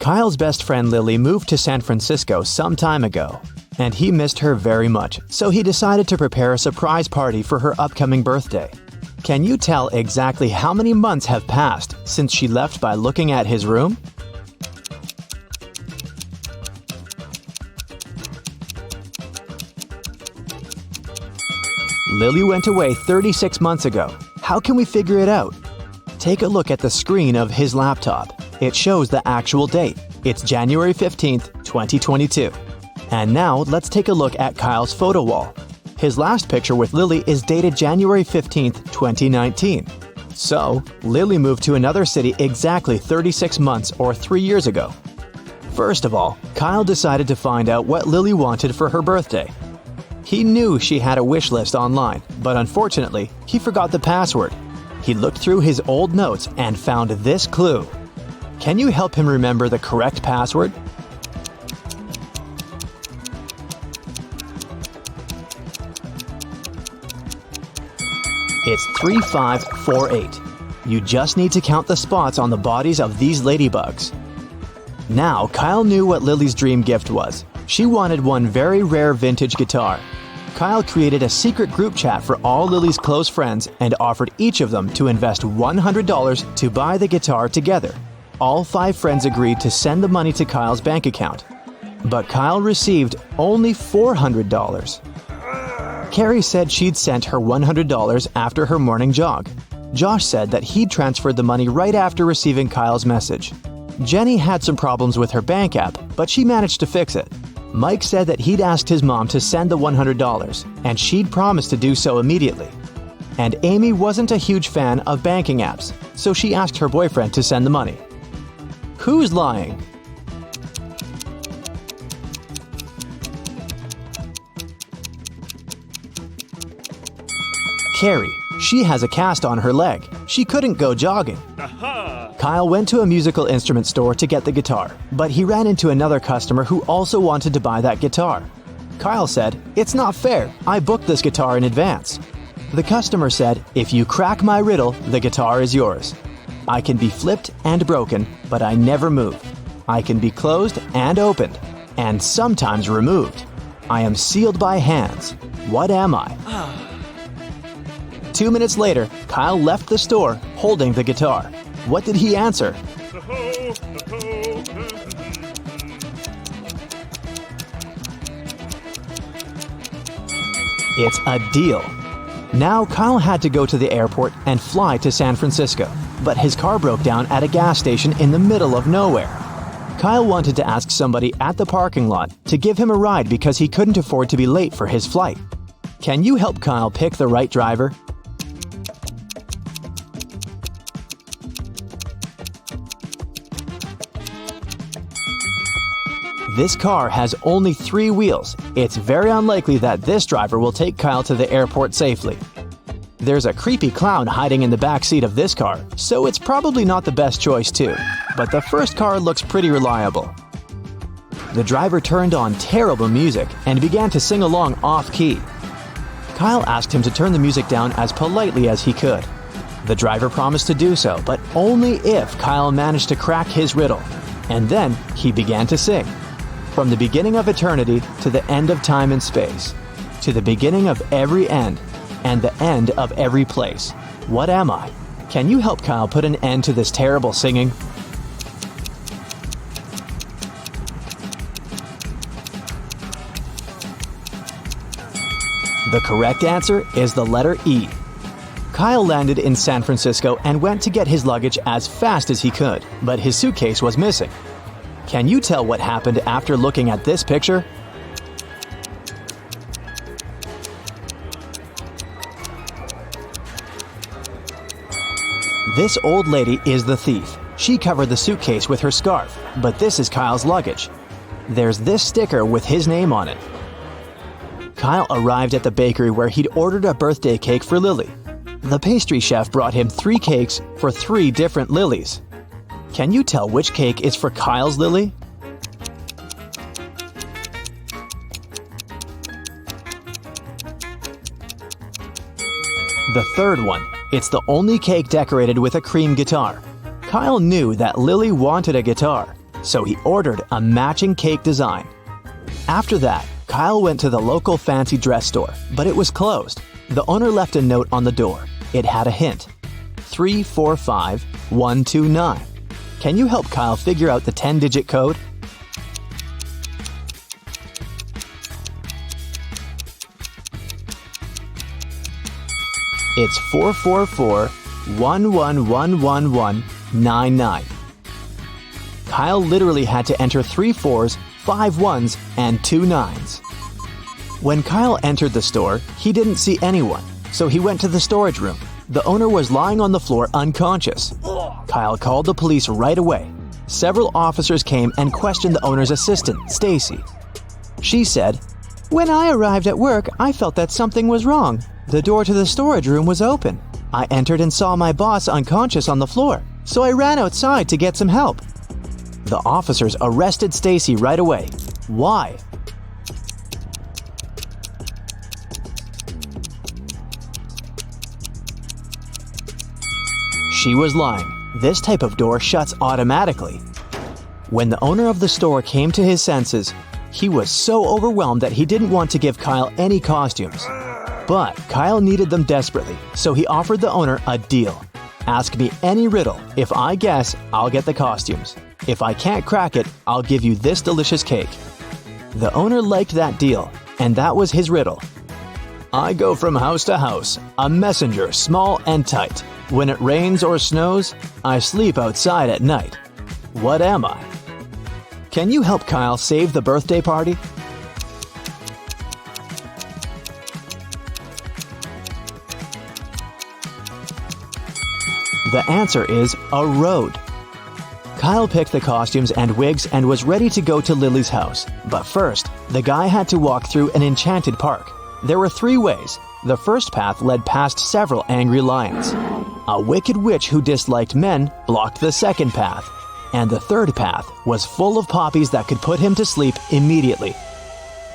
Kyle's best friend Lily moved to San Francisco some time ago, and he missed her very much, so he decided to prepare a surprise party for her upcoming birthday. Can you tell exactly how many months have passed since she left by looking at his room? Lily went away 36 months ago. How can we figure it out? Take a look at the screen of his laptop. It shows the actual date. It's January 15th, 2022. And now let's take a look at Kyle's photo wall. His last picture with Lily is dated January 15th, 2019. So, Lily moved to another city exactly 36 months or 3 years ago. First of all, Kyle decided to find out what Lily wanted for her birthday. He knew she had a wish list online, but unfortunately, he forgot the password. He looked through his old notes and found this clue. Can you help him remember the correct password? It's 3548. You just need to count the spots on the bodies of these ladybugs. Now, Kyle knew what Lily's dream gift was. She wanted one very rare vintage guitar. Kyle created a secret group chat for all Lily's close friends and offered each of them to invest $100 to buy the guitar together. All 5 friends agreed to send the money to Kyle's bank account. But Kyle received only $400. Carrie said she'd sent her $100 after her morning jog. Josh said that he'd transferred the money right after receiving Kyle's message. Jenny had some problems with her bank app, but she managed to fix it. Mike said that he'd asked his mom to send the $100, and she'd promised to do so immediately. And Amy wasn't a huge fan of banking apps, so she asked her boyfriend to send the money. Who's lying? Carrie. She has a cast on her leg. She couldn't go jogging. Kyle went to a musical instrument store to get the guitar, but he ran into another customer who also wanted to buy that guitar. Kyle said, "It's not fair. I booked this guitar in advance." The customer said, "If you crack my riddle, the guitar is yours. I can be flipped and broken, but I never move. I can be closed and opened, and sometimes removed. I am sealed by hands. What am I?" 2 minutes later, Kyle left the store holding the guitar. What did he answer? It's a deal. Now Kyle had to go to the airport and fly to San Francisco, but his car broke down at a gas station in the middle of nowhere. Kyle wanted to ask somebody at the parking lot to give him a ride because he couldn't afford to be late for his flight. Can you help Kyle pick the right driver? This car has only 3 wheels. It's very unlikely that this driver will take Kyle to the airport safely. There's a creepy clown hiding in the back seat of this car, so it's probably not the best choice too. But the first car looks pretty reliable. The driver turned on terrible music and began to sing along off-key. Kyle asked him to turn the music down as politely as he could. The driver promised to do so, but only if Kyle managed to crack his riddle. And then he began to sing. From the beginning of eternity to the end of time and space, to the beginning of every end, and the end of every place. What am I? Can you help Kyle put an end to this terrible singing? The correct answer is the letter E. Kyle landed in San Francisco and went to get his luggage as fast as he could, but his suitcase was missing. Can you tell what happened after looking at this picture? This old lady is the thief. She covered the suitcase with her scarf, but this is Kyle's luggage. There's this sticker with his name on it. Kyle arrived at the bakery where he'd ordered a birthday cake for Lily. The pastry chef brought him 3 cakes for 3 different Lilies. Can you tell which cake is for Kyle's Lily? The third one. It's the only cake decorated with a cream guitar. Kyle knew that Lily wanted a guitar, so he ordered a matching cake design. After that, Kyle went to the local fancy dress store, but it was closed. The owner left a note on the door. It had a hint: 345129. Can you help Kyle figure out the 10-digit code? It's 444-111199. Kyle literally had to enter 3 4s, 5 1s, and 2 9s. When Kyle entered the store, he didn't see anyone, so he went to the storage room. The owner was lying on the floor unconscious. Kyle called the police right away. Several officers came and questioned the owner's assistant, Stacy. She said, "When I arrived at work, I felt that something was wrong. The door to the storage room was open. I entered and saw my boss unconscious on the floor, so I ran outside to get some help." The officers arrested Stacy right away. Why? She was lying. This type of door shuts automatically. When the owner of the store came to his senses, he was so overwhelmed that he didn't want to give Kyle any costumes. But Kyle needed them desperately, so he offered the owner a deal. "Ask me any riddle. If I guess, I'll get the costumes. If I can't crack it, I'll give you this delicious cake." The owner liked that deal, and that was his riddle. "I go from house to house, a messenger small and tight. When it rains or snows, I sleep outside at night. What am I?" Can you help Kyle save the birthday party? The answer is a road. Kyle picked the costumes and wigs and was ready to go to Lily's house. But first, the guy had to walk through an enchanted park. There were 3 ways. The first path led past several angry lions. A wicked witch who disliked men blocked the second path. And the third path was full of poppies that could put him to sleep immediately.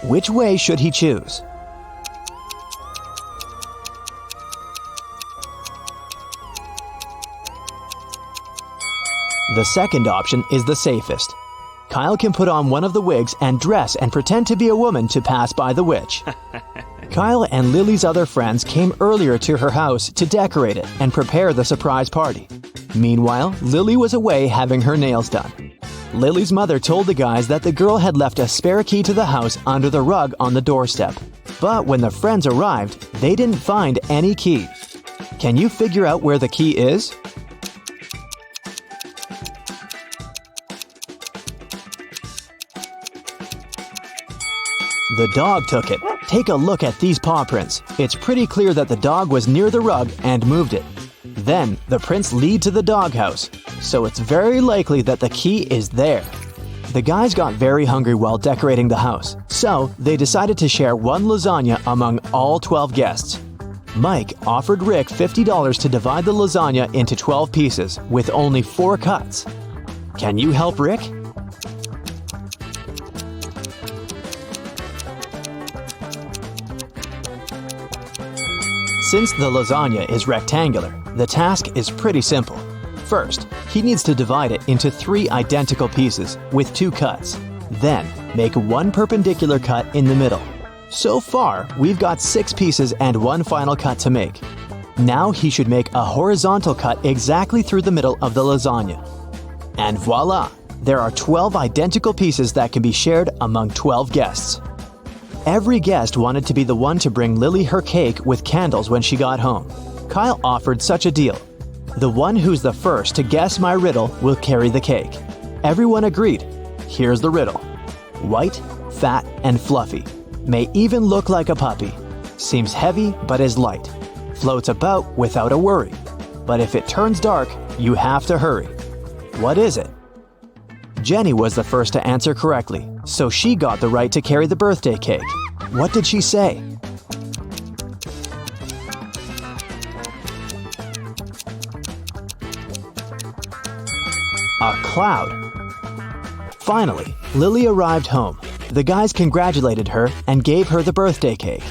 Which way should he choose? The second option is the safest. Kyle can put on one of the wigs and dress and pretend to be a woman to pass by the witch. Kyle and Lily's other friends came earlier to her house to decorate it and prepare the surprise party. Meanwhile, Lily was away having her nails done. Lily's mother told the guys that the girl had left a spare key to the house under the rug on the doorstep. But when the friends arrived, they didn't find any key. Can you figure out where the key is? The dog took it. Take a look at these paw prints. It's pretty clear that the dog was near the rug and moved it. Then, the prints lead to the doghouse, so it's very likely that the key is there. The guys got very hungry while decorating the house, so they decided to share one lasagna among all 12 guests. Mike offered Rick $50 to divide the lasagna into 12 pieces with only 4 cuts. Can you help Rick? Since the lasagna is rectangular, the task is pretty simple. First, he needs to divide it into 3 identical pieces with 2 cuts. Then, make 1 perpendicular cut in the middle. So far, we've got 6 pieces and 1 final cut to make. Now he should make a horizontal cut exactly through the middle of the lasagna. And voila! There are 12 identical pieces that can be shared among 12 guests. Every guest wanted to be the one to bring Lily her cake with candles when she got home. Kyle offered such a deal. The one who's the first to guess my riddle will carry the cake. Everyone agreed. Here's the riddle. White, fat, and fluffy. May even look like a puppy. Seems heavy but is light. Floats about without a worry. But if it turns dark, you have to hurry. What is it? Jenny was the first to answer correctly, so she got the right to carry the birthday cake. What did she say? A cloud. Finally, Lily arrived home. The guys congratulated her and gave her the birthday cake.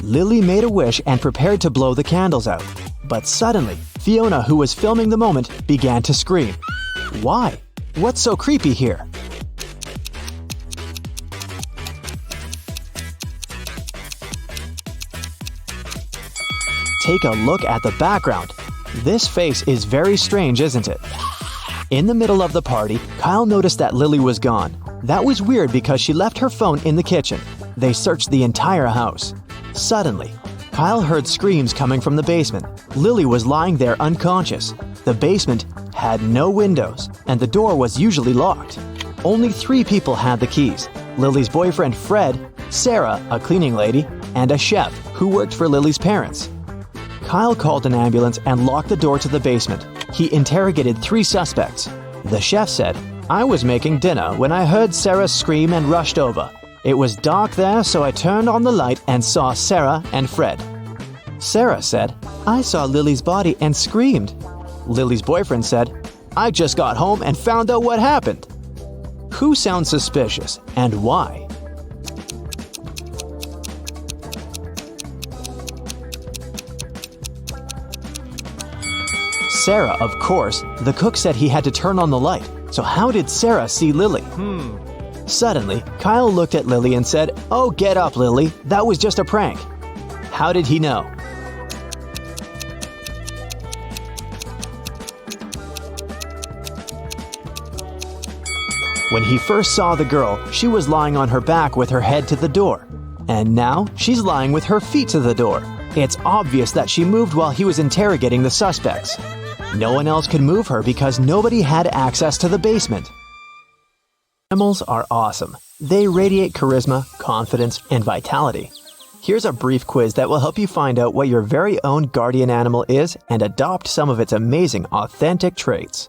Lily made a wish and prepared to blow the candles out. But suddenly, Fiona, who was filming the moment, began to scream. Why? What's so creepy here? Take a look at the background. This face is very strange, isn't it? In the middle of the party, Kyle noticed that Lily was gone. That was weird because she left her phone in the kitchen. They searched the entire house. Suddenly, Kyle heard screams coming from the basement. Lily was lying there unconscious. The basement had no windows, and the door was usually locked. Only 3 people had the keys: Lily's boyfriend Fred, Sarah, a cleaning lady, and a chef who worked for Lily's parents. Kyle called an ambulance and locked the door to the basement. He interrogated 3 suspects. The chef said, "I was making dinner when I heard Sarah scream and rushed over. It was dark there, so I turned on the light and saw Sarah and Fred." Sarah said, "I saw Lily's body and screamed." Lily's boyfriend said, "I just got home and found out what happened." Who sounds suspicious and why? Sarah, of course. The cook said he had to turn on the light. So how did Sarah see Lily? Suddenly, Kyle looked at Lily and said, "Oh, get up, Lily. That was just a prank." How did he know? When he first saw the girl, she was lying on her back with her head to the door. And now, she's lying with her feet to the door. It's obvious that she moved while he was interrogating the suspects. No one else could move her because nobody had access to the basement. Animals are awesome. They radiate charisma, confidence, and vitality. Here's a brief quiz that will help you find out what your very own guardian animal is and adopt some of its amazing, authentic traits.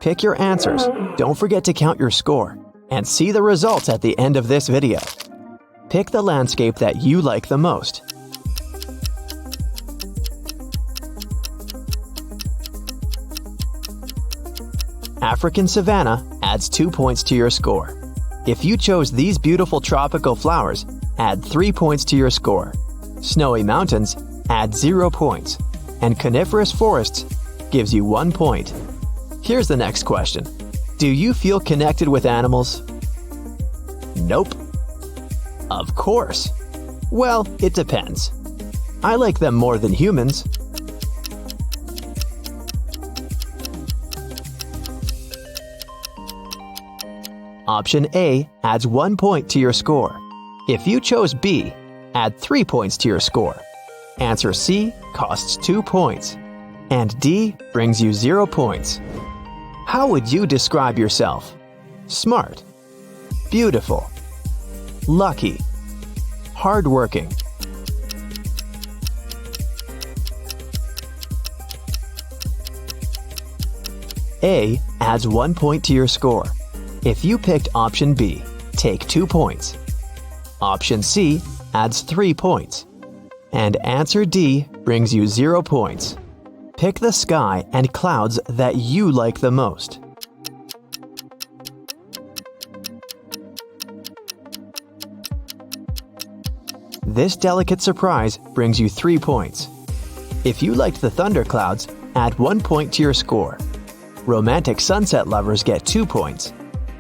Pick your answers, don't forget to count your score, and see the results at the end of this video. Pick the landscape that you like the most. African savanna adds 2 points to your score. If you chose these beautiful tropical flowers, add 3 points to your score. Snowy mountains add 0 points. And coniferous forests gives you 1 point. Here's the next question. Do you feel connected with animals? Nope. Of course. Well, it depends. I like them more than humans. Option A adds 1 point to your score. If you chose B, add 3 points to your score. Answer C costs 2 points. And D brings you 0 points. How would you describe yourself? Smart, beautiful, lucky, hardworking. A adds 1 point to your score. If you picked option B, take 2 points. Option C adds 3 points. And answer D brings you 0 points. Pick the sky and clouds that you like the most. This delicate surprise brings you 3 points. If you liked the thunderclouds, add 1 point to your score. Romantic sunset lovers get 2 points.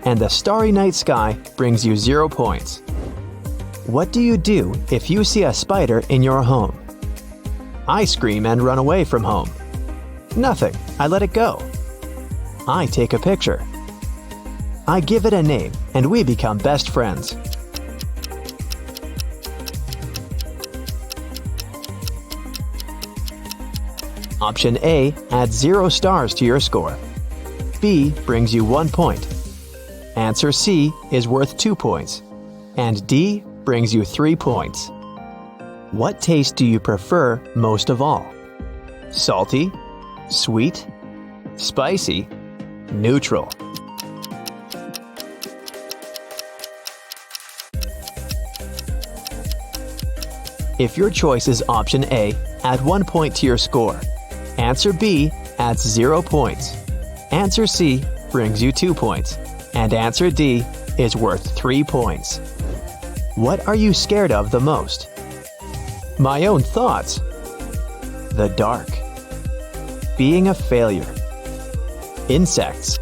And the starry night sky brings you 0 points. What do you do if you see a spider in your home? I scream and run away from home. Nothing, I let it go. I take a picture. I give it a name and we become best friends. Option A adds 0 stars to your score. B brings you 1 point. Answer C is worth 2 points. And D brings you 3 points. What taste do you prefer most of all? Salty, sweet, spicy, neutral. If your choice is option A, add 1 point to your score. Answer B adds 0 points. Answer C brings you 2 points. And answer D is worth 3 points. What are you scared of the most? My own thoughts. The dark. Being a failure. Insects.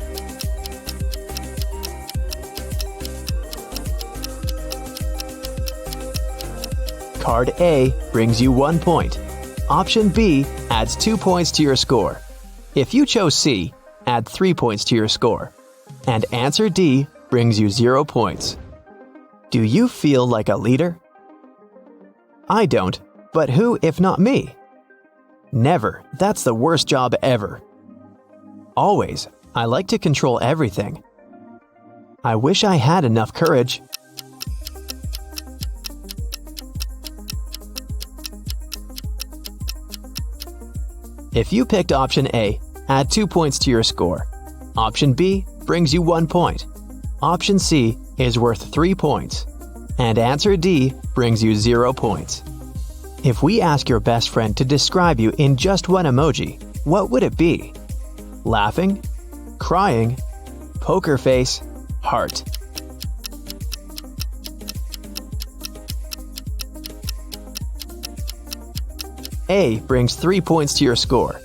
Card A brings you 1 point. Option B adds 2 points to your score. If you chose C, add 3 points to your score. And answer D brings you 0 points. Do you feel like a leader? I don't, but who if not me? Never, that's the worst job ever. Always, I like to control everything. I wish I had enough courage. If you picked option A, add 2 points to your score. Option B brings you 1 point. Option C is worth 3 points. And answer D brings you 0 points. If we ask your best friend to describe you in just one emoji, what would it be? Laughing? Crying? Poker face? Heart? A brings 3 points to your score.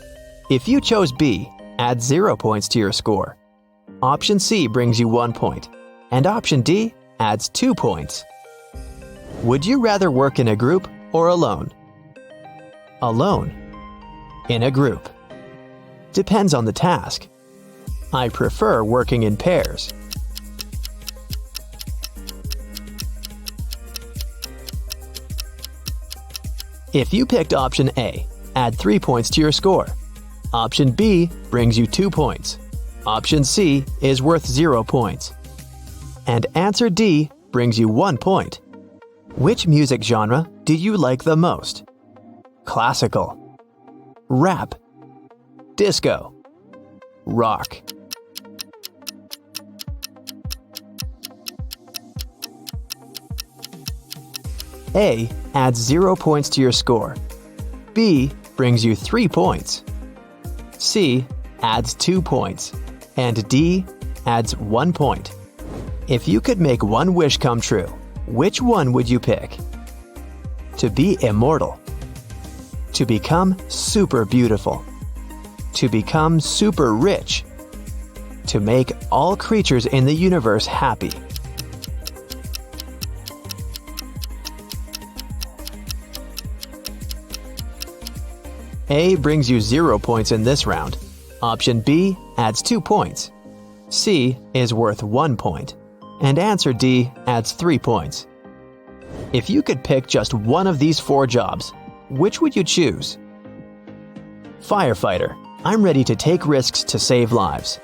If you chose B, add 0 points to your score. Option C brings you 1 point, and option D adds 2 points. Would you rather work in a group or alone? Alone. In a group. Depends on the task. I prefer working in pairs. If you picked option A, add 3 points to your score. Option B brings you 2 points. Option C is worth 0 points. And answer D brings you 1 point. Which music genre do you like the most? Classical, rap, disco, rock. A adds 0 points to your score. B brings you 3 points. C adds 2 points. And D adds 1 point. If you could make one wish come true, which one would you pick? To be immortal. To become super beautiful. To become super rich. To make all creatures in the universe happy. A brings you 0 points in this round. Option B adds 2 points. C is worth 1 point. And answer D adds 3 points. If you could pick just one of these 4 jobs, which would you choose? Firefighter. I'm ready to take risks to save lives.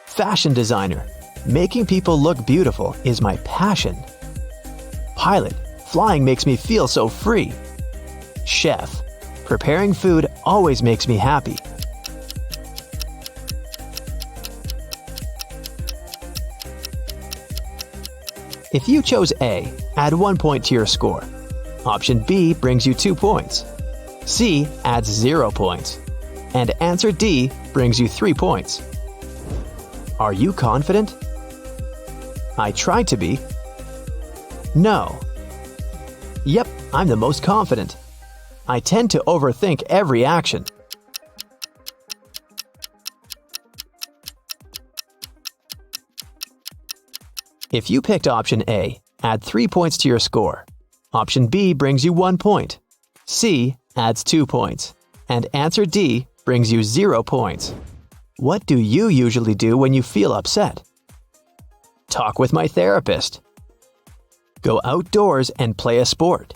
Fashion designer. Making people look beautiful is my passion. Pilot. Flying makes me feel so free. Chef. Preparing food always makes me happy. If you chose A, add 1 point to your score. Option B brings you 2 points. C adds 0 points. And answer D brings you 3 points. Are you confident? I try to be. No. Yep, I'm the most confident. I tend to overthink every action. If you picked option A, add 3 points to your score. Option B brings you 1 point. C adds 2 points. And answer D brings you 0 points. What do you usually do when you feel upset? Talk with my therapist. Go outdoors and play a sport.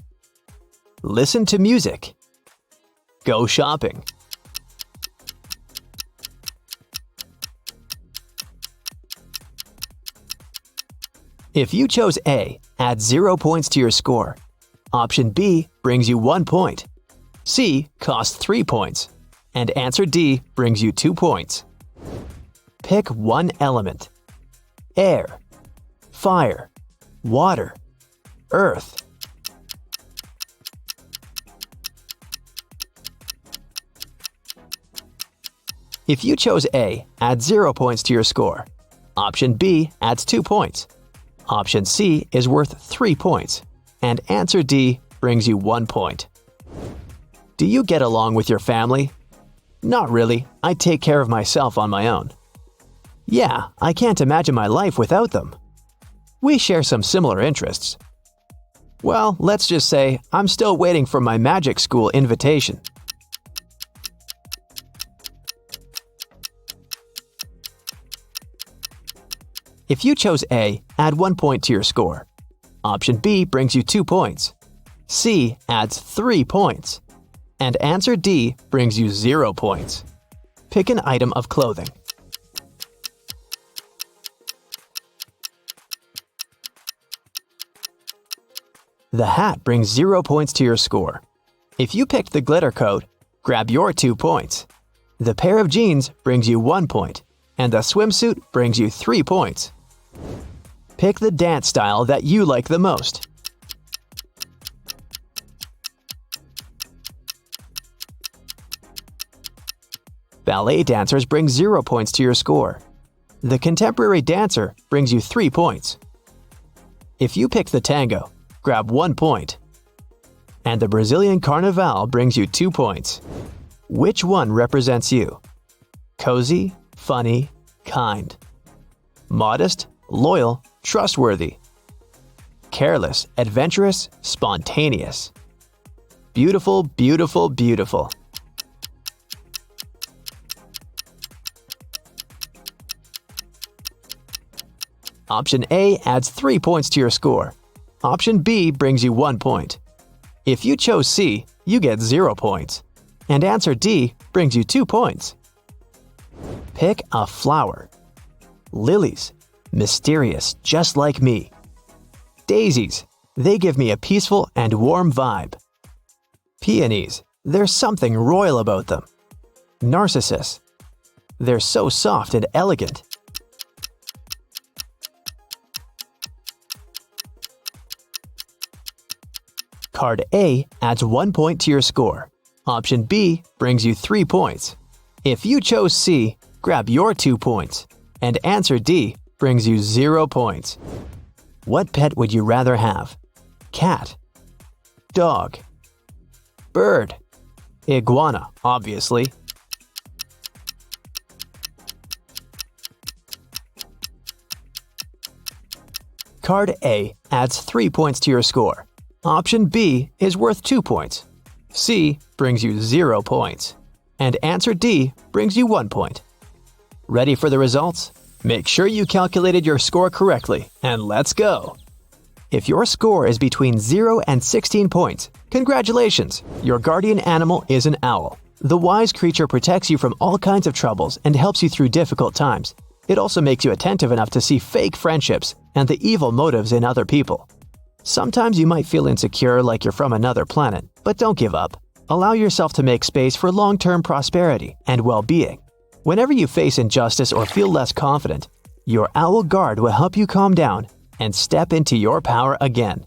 Listen to music. Go shopping. If you chose A, add 0 points to your score. Option B brings you 1 point. C costs 3 points. And answer D brings you 2 points. Pick one element. Air, fire, water, earth. If you chose A, add 0 points to your score. Option B adds 2 points. Option C is worth 3 points. And answer D brings you 1 point. Do you get along with your family? Not really. I take care of myself on my own. Yeah, I can't imagine my life without them. We share some similar interests. Well, let's just say I'm still waiting for my magic school invitation. If you chose A, add 1 point to your score. Option B brings you 2 points. C adds 3 points. And answer D brings you 0 points. Pick an item of clothing. The hat brings 0 points to your score. If you picked the glitter coat, grab your 2 points. The pair of jeans brings you 1 point, and the swimsuit brings you 3 points. Pick the dance style that you like the most. Ballet dancers bring 0 points to your score. The contemporary dancer brings you 3 points. If you pick the tango, grab 1 point. And the Brazilian carnaval brings you 2 points. Which one represents you? Cozy, funny, kind. Modest, loyal, trustworthy. Careless, adventurous, spontaneous. Beautiful, beautiful, beautiful. Option A adds 3 points to your score. Option B brings you 1 point. If you chose C, you get 0 points. And answer D brings you 2 points. Pick a flower. Lilies, mysterious just like me. Daisies, they give me a peaceful and warm vibe. Peonies, there's something royal about them. Narcissus, they're so soft and elegant. Card A adds 1 point to your score. Option B brings you 3 points. If you chose C, grab your 2 points. And answer D brings you 0 points. What pet would you rather have? Cat, dog, bird, iguana, obviously. Card A adds 3 points to your score. Option B is worth 2 points. C brings you 0 points. And answer D brings you 1 point. Ready for the results? Make sure you calculated your score correctly, and let's go! If your score is between 0 and 16 points, congratulations! Your guardian animal is an owl. The wise creature protects you from all kinds of troubles and helps you through difficult times. It also makes you attentive enough to see fake friendships and the evil motives in other people. Sometimes you might feel insecure like you're from another planet, but don't give up. Allow yourself to make space for long-term prosperity and well-being. Whenever you face injustice or feel less confident, your owl guard will help you calm down and step into your power again.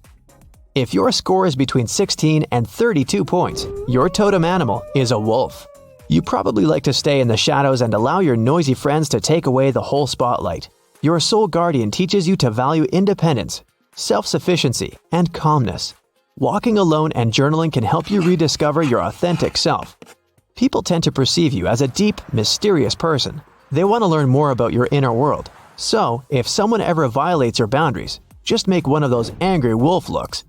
If your score is between 16 and 32 points, your totem animal is a wolf. You probably like to stay in the shadows and allow your noisy friends to take away the whole spotlight. Your soul guardian teaches you to value independence, self-sufficiency, and calmness. Walking alone and journaling can help you rediscover your authentic self. People tend to perceive you as a deep, mysterious person. They want to learn more about your inner world. So, if someone ever violates your boundaries, just make one of those angry wolf looks.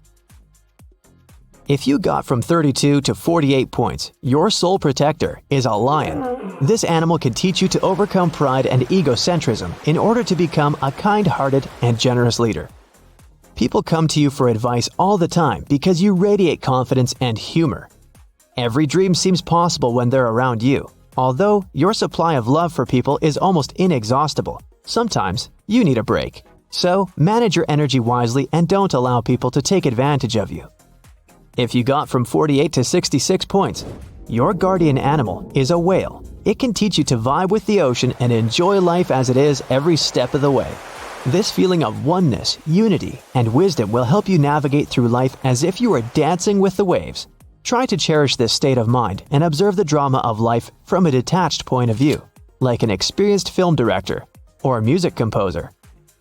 If you got from 32 to 48 points, your soul protector is a lion. This animal can teach you to overcome pride and egocentrism in order to become a kind-hearted and generous leader. People come to you for advice all the time because you radiate confidence and humor. Every dream seems possible when they're around you. Although your supply of love for people is almost inexhaustible, sometimes you need a break. So, manage your energy wisely and don't allow people to take advantage of you. If you got from 48 to 66 points, your guardian animal is a whale. It can teach you to vibe with the ocean and enjoy life as it is every step of the way. This feeling of oneness, unity, and wisdom will help you navigate through life as if you were dancing with the waves. Try to cherish this state of mind and observe the drama of life from a detached point of view, like an experienced film director or a music composer.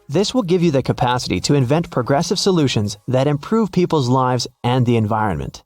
This will give you the capacity to invent progressive solutions that improve people's lives and the environment.